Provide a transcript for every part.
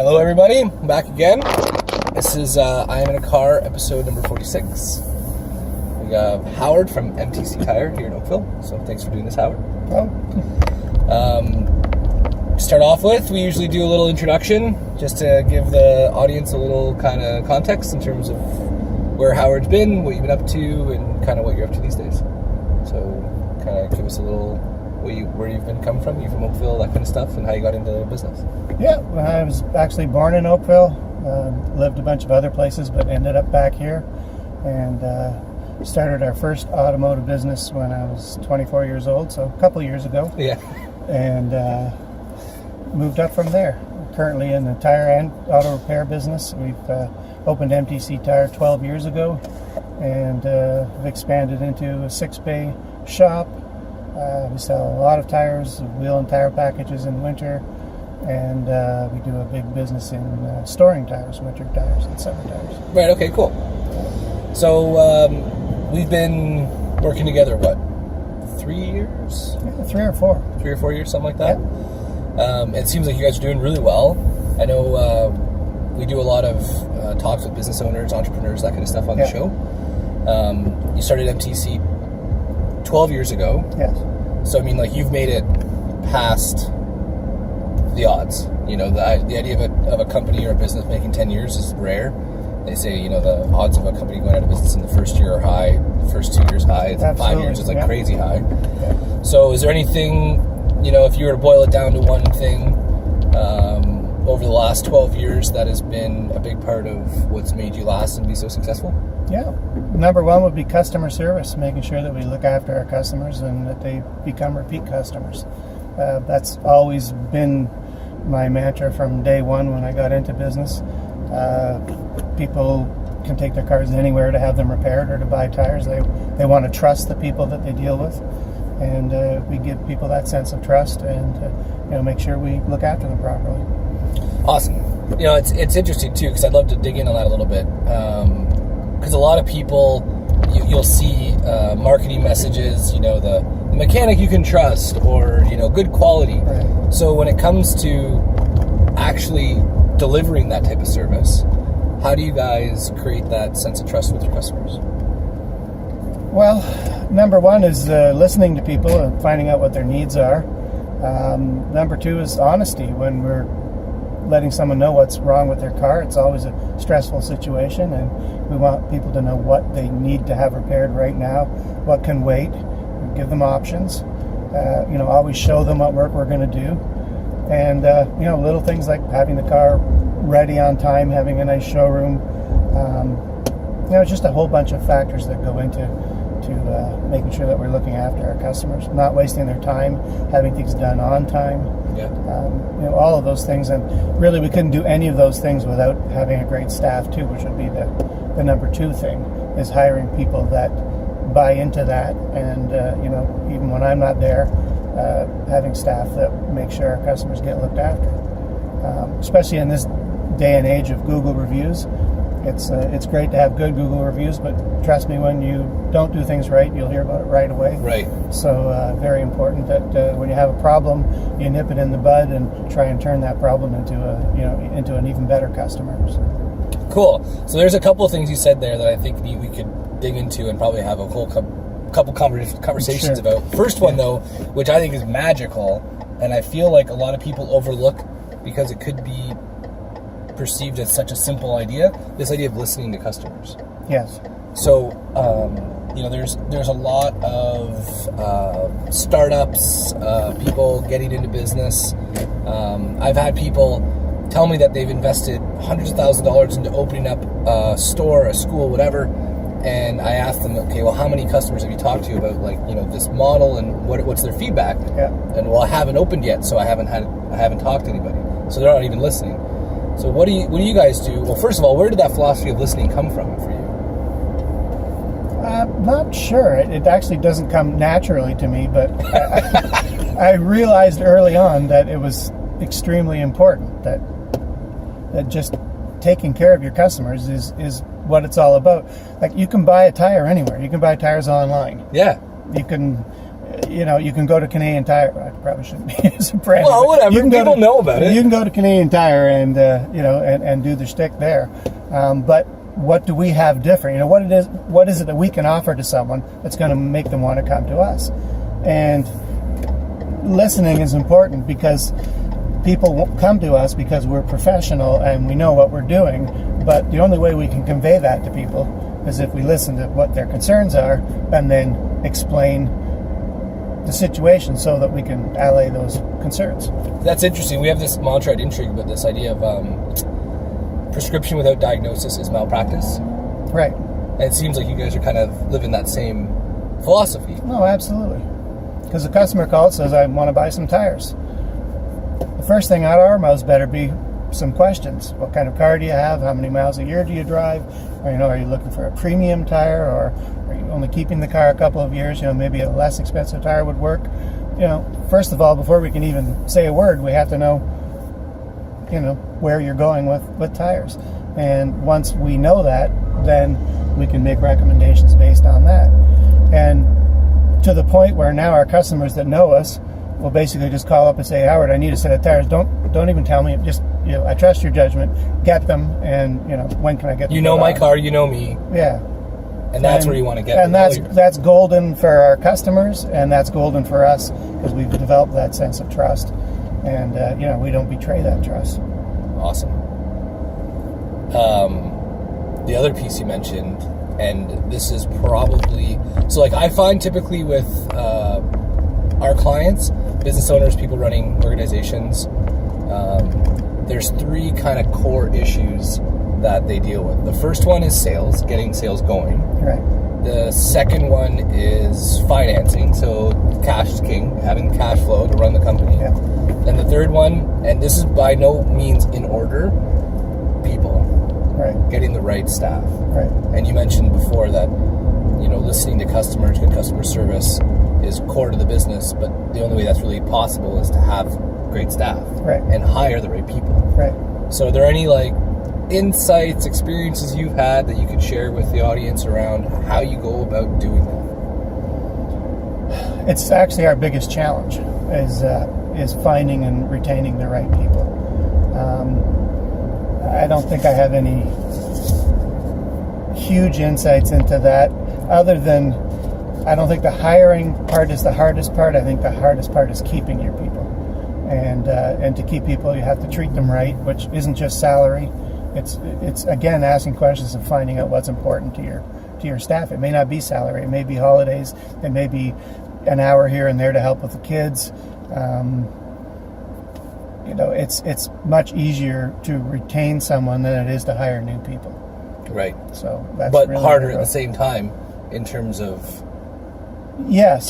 Hello everybody, I'm back again. This is I Am in a Car, episode number 46. We have Howard from MTC Tire here in Oakville, so thanks for doing this, Howard. To start off with, we usually do a little introduction, just to give the audience a little kind of context in terms of where Howard's been, what you've been up to, and kind of what you're up to these days. So kind of give us a little where you've been come from. You're from Oakville, that kind of stuff, and how you got into the business. Yeah, I was actually born in Oakville, lived a bunch of other places, but ended up back here, and started our first automotive business when I was 24 years old, so a couple years ago. Yeah. And moved up from there. Currently in the tire and auto repair business. We've opened MTC Tire 12 years ago, and have expanded into a 6-bay shop. We sell a lot of tires, wheel and tire packages in winter, and we do a big business in storing tires, winter tires and summer tires. Right, okay, cool. So we've been working together, what, 3 years? Yeah, 3 or 4. 3 or 4 years, something like that? Yeah. It seems like you guys are doing really well. I know we do a lot of talks with business owners, entrepreneurs, that kind of stuff on the show. You started MTC 12 years ago. Yes. So, I mean, like, you've made it past the odds. You know, the idea of a company or a business making 10 years is rare. They say, you know, the odds of a company going out of business in the first year are high, the first 2 years high, 5 years is like crazy high. Yeah. So is there anything, you know, if you were to boil it down to one thing over the last 12 years that has been a big part of what's made you last and be so successful? Yeah. Number one would be customer service, making sure that we look after our customers and that they become repeat customers. That's always been my mantra from day one when I got into business. People can take their cars anywhere to have them repaired or to buy tires. They want to trust the people that they deal with, and we give people that sense of trust and make sure we look after them properly. Awesome. You know, it's interesting too, because I'd love to dig in on that a little bit. Because a lot of people, you'll see marketing messages, you know, the mechanic you can trust, or, you know, good quality. Right. So when it comes to actually delivering that type of service, how do you guys create that sense of trust with your customers? Well, number one is listening to people and finding out what their needs are. Number two is honesty. When we're letting someone know what's wrong with their car, it's always a stressful situation, and we want people to know what they need to have repaired right now, what can wait. We give them options. Always show them what work we're going to do. And, little things like having the car ready on time, having a nice showroom. Just a whole bunch of factors that go into making sure that we're looking after our customers, not wasting their time, having things done on time. Yeah. All of those things. And really, we couldn't do any of those things without having a great staff, too, which would be the number two thing, is hiring people that buy into that. And, even when I'm not there, having staff that make sure our customers get looked after. Especially in this day and age of Google reviews, it's great to have good Google reviews, but trust me, when you don't do things right, you'll hear about it right away. Right. So very important that when you have a problem, you nip it in the bud and try and turn that problem into an even better customer. So. Cool. So there's a couple of things you said there that I think we could dig into and probably have a whole couple conversations about. First one, though, which I think is magical, and I feel like a lot of people overlook because it could be perceived as such a simple idea, this idea of listening to customers. Yes. So, there's a lot of startups, people getting into business. I've had people tell me that they've invested hundreds of thousands of dollars into opening up a store, a school, whatever. And I asked them, okay, well, how many customers have you talked to about, this model, and what's their feedback? Yeah. And well, I haven't opened yet, so I haven't talked to anybody. So they're not even listening. So what do you guys do? Well, first of all, where did that philosophy of listening come from for you? Not sure. It actually doesn't come naturally to me, but I realized early on that it was extremely important, that just taking care of your customers is what it's all about. Like, you can buy a tire anywhere. You can buy tires online. Yeah. You can you can go to Canadian Tire. I probably shouldn't use a brand. Well, whatever. You can People know about it. You can go to Canadian Tire and and do the shtick there. But what do we have different? What is it that we can offer to someone that's going to make them want to come to us? And listening is important, because people won't come to us because we're professional and we know what we're doing. But the only way we can convey that to people is if we listen to what their concerns are and then explain the situation so that we can allay those concerns. That's interesting. We have this mantra at Intrigue about this idea of prescription without diagnosis is malpractice. Right. And it seems like you guys are kind of living that same philosophy. No, absolutely. Because the customer calls, says, I want to buy some tires. The first thing out of our mouths better be some questions. What kind of car do you have? How many miles a year do you drive? Or, are you looking for a premium tire, or are you only keeping the car a couple of years? Maybe a less expensive tire would work. First of all, before we can even say a word, we have to know, where you're going with tires. And once we know that, then we can make recommendations based on that. And to the point where now our customers that know us will basically just call up and say, Howard, I need a set of tires. Don't even tell me. Just, I trust your judgment. Get them, and, when can I get them? You know my car, you know me. Yeah. And that's where you want to get. And that's golden for our customers, and that's golden for us, because we've developed that sense of trust. And, we don't betray that trust. Awesome. The other piece you mentioned, and this is probably... So, I find typically with our clients, business owners, people running organizations, there's three kind of core issues that they deal with. The first one is sales, getting sales going. Right. The second one is financing, so cash is king, having cash flow to run the company. Yeah. Then the third one, and this is by no means in order, people. Right. Getting the right staff. Right. And you mentioned before that, listening to customers, good customer service is core to the business, but the only way that's really possible is to have great staff. Right. And hire the right people. Right. So are there any insights, experiences you've had that you could share with the audience around how you go about doing that? It's actually our biggest challenge is finding and retaining the right people. I don't think I have any huge insights into that, other than I don't think the hiring part is the hardest part. I think the hardest part is keeping your people. And to keep people, you have to treat them right, which isn't just salary. It's again asking questions and finding out what's important to your staff. It may not be salary. It may be holidays. It may be an hour here and there to help with the kids. It's much easier to retain someone than it is to hire new people. Right. So that's but really harder at the same time in terms of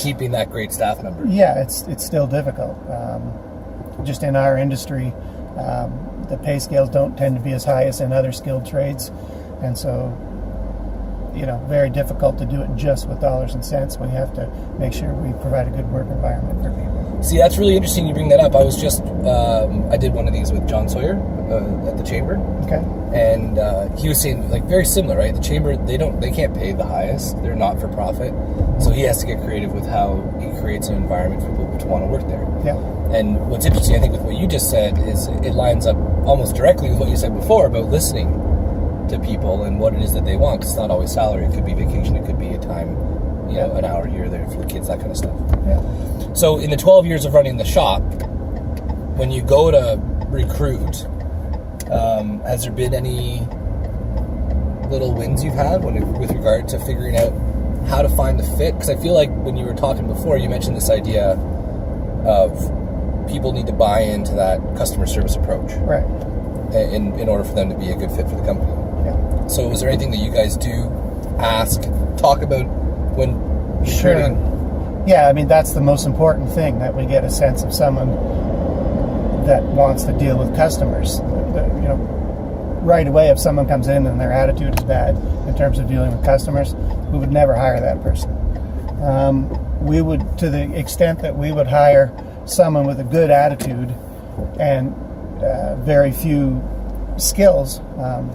keeping that great staff member. Yeah, it's still difficult. Just in our industry, the pay scales don't tend to be as high as in other skilled trades, and so very difficult to do it just with dollars and cents. We have to make sure we provide a good work environment for people. See, that's really interesting you bring that up. I was just I did one of these with John Sawyer at the Chamber. Okay. And he was saying very similar, right? The Chamber, they can't pay the highest. They're not for profit, so he has to get creative with how he creates an environment for people to want to work there. Yeah. And what's interesting, I think, with what you just said is it lines up almost directly with what you said before about listening to people and what it is that they want. 'Cause it's not always salary. It could be vacation. It could be a time, an hour here or there for the kids, that kind of stuff. Yeah. So in the 12 years of running the shop, when you go to recruit, has there been any little wins you've had with regard to figuring out how to find the fit? Because I feel like when you were talking before, you mentioned this idea of people need to buy into that customer service approach. Right. In order for them to be a good fit for the company. Yeah. So is there anything that you guys do, talk about when recruiting? Sure. Yeah, I mean, that's the most important thing, that we get a sense of someone that wants to deal with customers. Right away, if someone comes in and their attitude is bad in terms of dealing with customers, we would never hire that person. We would, to the extent that we would hire someone with a good attitude and very few skills,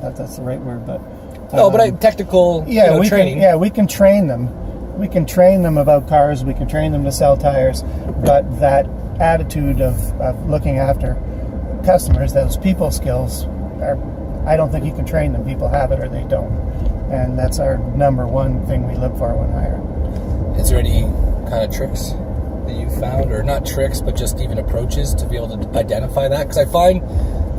that's the right word, but technical we training. We can train them, we can train them about cars, we can train them to sell tires, but that attitude of looking after customers, those people skills, I don't think you can train them. People have it or they don't. And that's our number one thing we look for when hiring. Is there any kind of tricks that you found, or not tricks, but just even approaches to be able to identify that? Because I find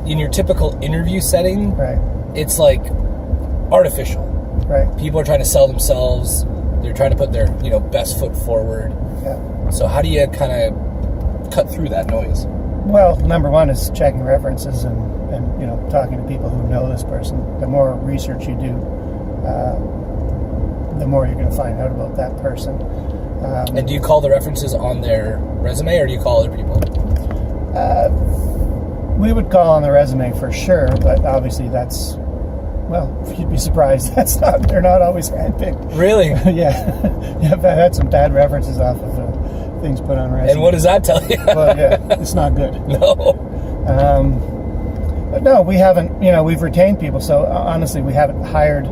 in your typical interview setting, right, it's like artificial. Right. People are trying to sell themselves. They're trying to put their best foot forward. Yeah. So how do you kind of cut through that noise? Well, number one is checking references and talking to people who know this person. The more research you do, the more you're going to find out about that person. And do you call the references on their resume, or do you call other people? We would call on the resume for sure, but obviously that's, well, you'd be surprised. They're not always handpicked. Really? Yeah, I've had some bad references off of things put on resume. And what does that tell you? Well, yeah, it's not good. No. But no, we haven't, we've retained people. So honestly, we haven't hired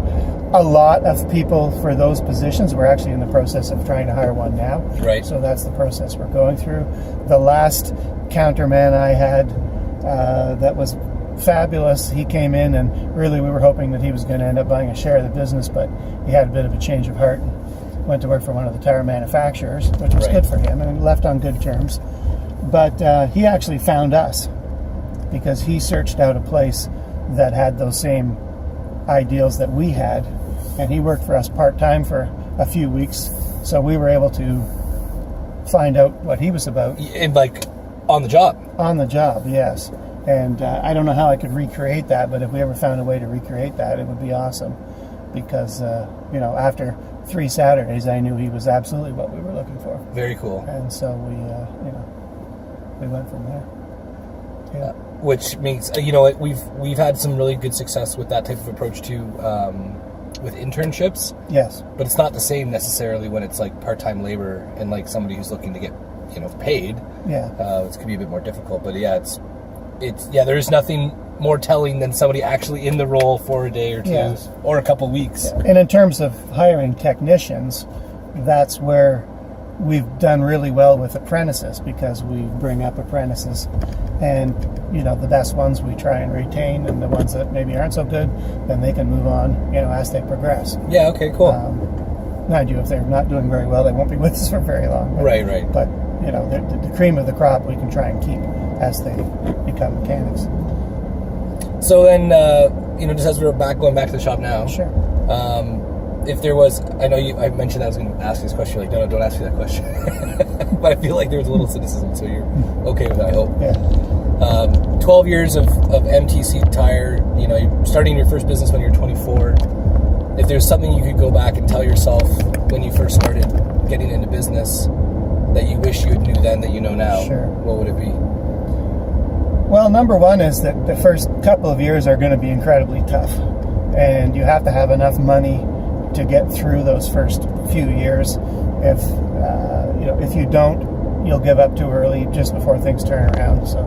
a lot of people for those positions. We're actually in the process of trying to hire one now. Right. So that's the process we're going through. The last counterman I had that was fabulous. He came in, and really we were hoping that he was going to end up buying a share of the business, but he had a bit of a change of heart and went to work for one of the tire manufacturers, which was good for him, and left on good terms. But he actually found us because he searched out a place that had those same ideals that we had, and he worked for us part-time for a few weeks, so we were able to find out what he was about. And like on the job? On the job, yes. And I don't know how I could recreate that, but if we ever found a way to recreate that, it would be awesome. Because, after 3 Saturdays, I knew he was absolutely what we were looking for. Very cool. And so we went from there. Yeah. Which means, we've had some really good success with that type of approach too, with internships. Yes. But it's not the same necessarily when it's like part-time labor and like somebody who's looking to get, paid. Yeah. It can be a bit more difficult, but yeah, there is nothing more telling than somebody actually in the role for a day or two, or a couple weeks. Yeah. And in terms of hiring technicians, that's where we've done really well with apprentices, because we bring up apprentices, and the best ones we try and retain, and the ones that maybe aren't so good, then they can move on, as they progress. Yeah. Okay. Cool. Mind you, if they're not doing very well, they won't be with us for very long. But, right. But the cream of the crop we can try and keep as they become mechanics. So then, just as we're going back to the shop now. Sure. If there was, I mentioned I was going to ask this question. You're like, no, don't ask me that question. But I feel like there was a little cynicism, so you're okay with that, I hope. Yeah. 12 years of MTC Tire. You're starting your first business when you're 24. If there's something you could go back and tell yourself when you first started getting into business that you wish you knew then that you know now, sure, what would it be? Well, number one is that the first couple of years are going to be incredibly tough, and you have to have enough money to get through those first few years. If you don't, you'll give up too early just before things turn around. So,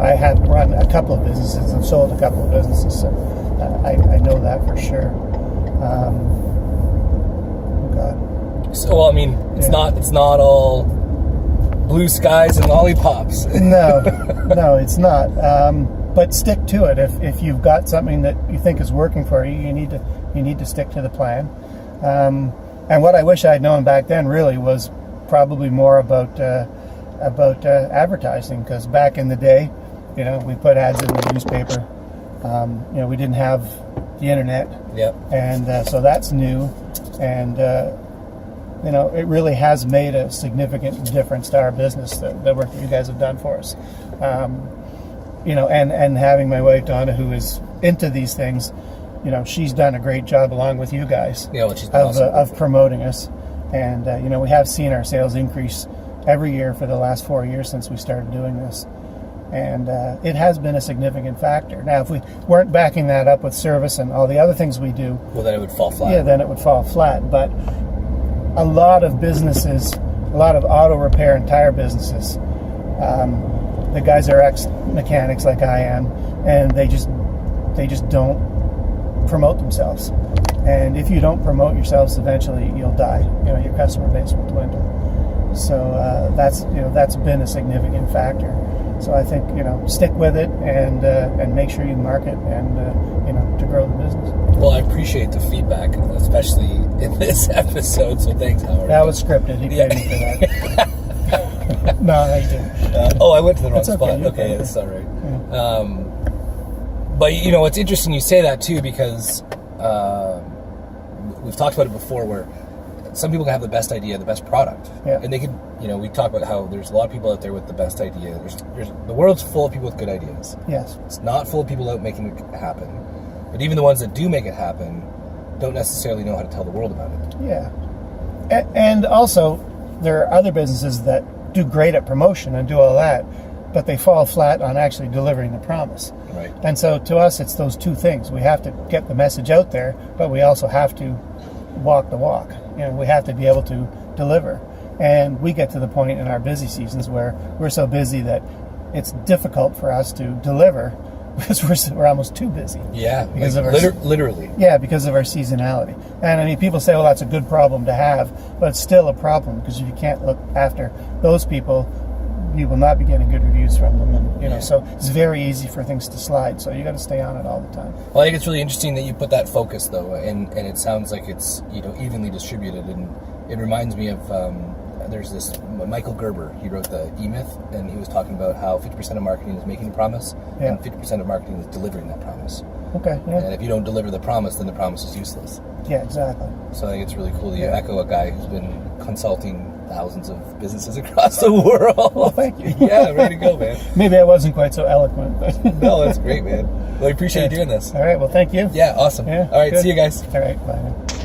I have run a couple of businesses and sold a couple of businesses, so I know that for sure. So, it's not all blue skies and lollipops. No, it's not. But stick to it. If you've got something that you think is working for you, you need to stick to the plan. And what I wish I'd known back then really was probably more about advertising, because back in the day, we put ads in the newspaper. We didn't have the internet. Yep. And so that's new, and it really has made a significant difference to our business, the work that you guys have done for us. And having my wife Donna, who is into these things, she's done a great job along with you guys. Yeah, well, she's been awesome. Of promoting us, and we have seen our sales increase every year for the last 4 years since we started doing this. And it has been a significant factor. Now, if we weren't backing that up with service and all the other things we do, well, then it would fall flat. Yeah, then it would fall flat. But a lot of businesses, a lot of auto repair and tire businesses, the guys are ex-mechanics like I am, and they just don't promote themselves. And if you don't promote yourselves, eventually you'll die. Your customer base will dwindle. So that's been a significant factor. So I think stick with it and make sure you market and to grow the business. Well, I appreciate the feedback, especially in this episode. So thanks, Howard. That was scripted. He paid me for that. No, I didn't. I went to the wrong That's okay, spot. you're Okay, okay. that's all right. Yeah. But it's interesting you say that too, because we've talked about it before, where some people can have the best idea, the best product, and they can. We talk about how there's a lot of people out there with the best idea. The world's full of people with good ideas. Yes. It's not full of people out making it happen. But even the ones that do make it happen don't necessarily know how to tell the world about it. Yeah. And also, there are other businesses that do great at promotion and do all that, but they fall flat on actually delivering the promise. Right. And so to us, it's those two things. We have to get the message out there, but we also have to walk the walk. We have to be able to deliver. And we get to the point in our busy seasons where we're so busy that it's difficult for us to deliver because we're almost too busy. Yeah, because like of our, literally. Yeah, because of our seasonality. And I mean, people say, well, that's a good problem to have, but it's still a problem because if you can't look after those people, you will not be getting good reviews from them. And, so it's very easy for things to slide. So you got to stay on it all the time. Well, I think it's really interesting that you put that focus, though, and it sounds like it's evenly distributed. And it reminds me of there's this Michael Gerber. He wrote the E-Myth, and he was talking about how 50% of marketing is making a promise, and 50% of marketing is delivering that promise. Okay. Yeah. And if you don't deliver the promise, then the promise is useless. Yeah, exactly. So I think it's really cool that you echo a guy who's been consulting thousands of businesses across the world. Well, thank you. Yeah, ready to go, man. Maybe I wasn't quite so eloquent, but No, that's great, man. Well, I appreciate you doing this. All right. Well, thank you. Yeah, awesome. Yeah, All right, good. see you guys. All right. Bye now.